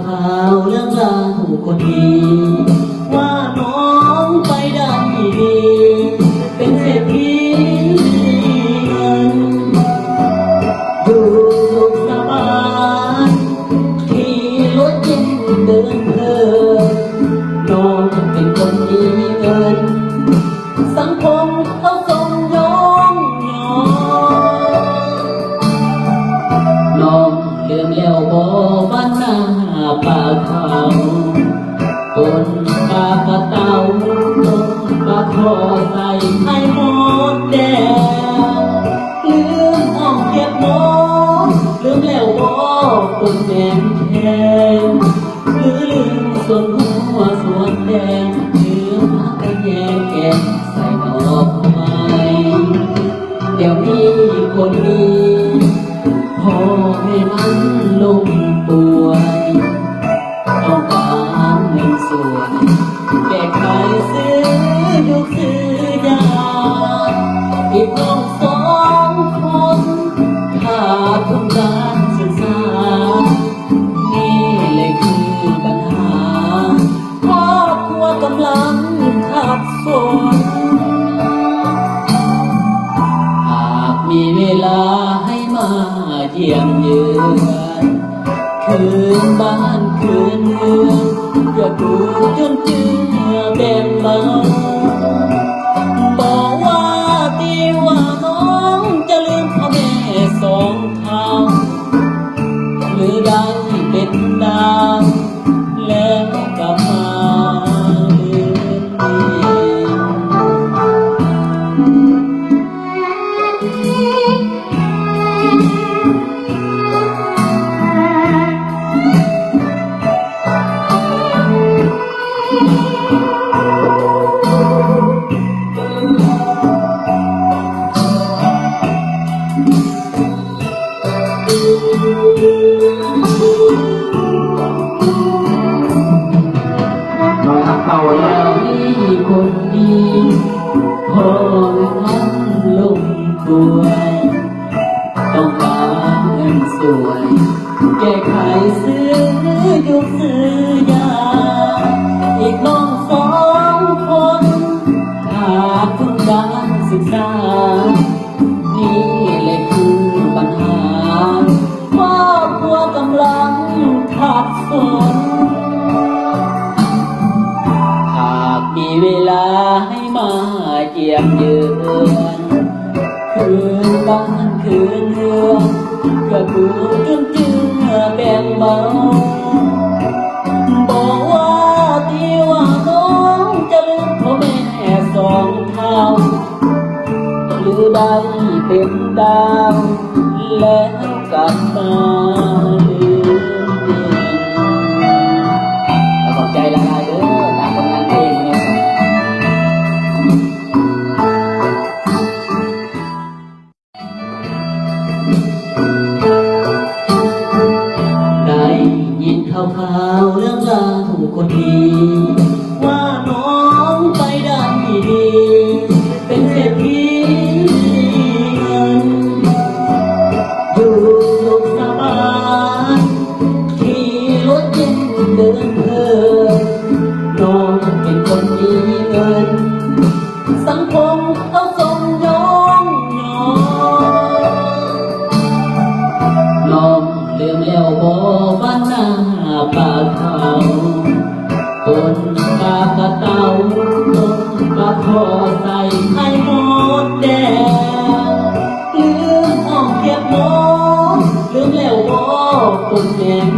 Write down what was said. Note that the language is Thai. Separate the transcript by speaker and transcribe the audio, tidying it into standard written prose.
Speaker 1: ข่าวเรื่องราวคนดีว่าน้องไปได้ดีเป็นเศรษฐีเงินอยู่สุขสบายขี่รถเย็นเดินเพลินน้องเป็นคนมีเงินสังคมเขาส่งยองน้องลืมแล้วบ่บ้านนาป่าเขาคนปลากระเต่าต้นปลาคอใส่ให้หมดแดงลืมอ้อมเก็บหมดลืมแล้วบ่ต้นแดงแทงหรือลืมส่วนหัวส่วนแดงลืมผักแยงแกงใส่ดอกไม้เดี๋ยวนี้คนดีพ่อแม่นั้นลงป่วยต้องการเงินส่วนแก้ไขซื้อยุกซื้อยาอีกน้องสองคนขาดทุนการศึกษานี่เลยคือปัญหาครอบครัวกำลังขัดสนหากมีเวลาให้มาเยี่ยมเยือนคืนบ้านคืนเมืองเพื่อดูจนเจือแบ่งเบาบอกว่าตีว่าน้องจะลืมพ่อแม่สองเท่าหรือได้เป็นดาวแล้วกลับมาลืมดีเต่าแล้วนี่คนดีพ่อนั้นลงป่วยต้องการเงินสวยแก้ไขซื้อยุกซื้อยาอีกน้องสองคนขาดทุนการศึกษานี่เลยคือปัญหาครอบครัวกำลังขัดสนมีเวลาให้มาเยี่ยมเยือนคืนบ้านคืนเรือนก็ดูจนเจือแบ่งเบาบอกว่าที่ว่าน้องจะลืมพ่อแม่สองเท่าหรือได้เป็นดาวแล้วกลับมาลืมดีขอบใจละลายเด้อตามผลงานเพลงเนี่ยได้ยินข่าวเรื่องราวคนดีว่าน้องไปได้ดีเป็นเศรษฐีเงินอยู่สุขสบายขี่รถเย็นเดินเพลินน้องเป็นคนมีเงินสังคมเขาส่งยองน้องลืมแล้วบ่บ้านนาป่าเขาคนปลากระเต่าต้นปลาคอใส่ให้หมดแดงลืมอ้อมเก็บหมดลืมแล้วบ่ต้นแดง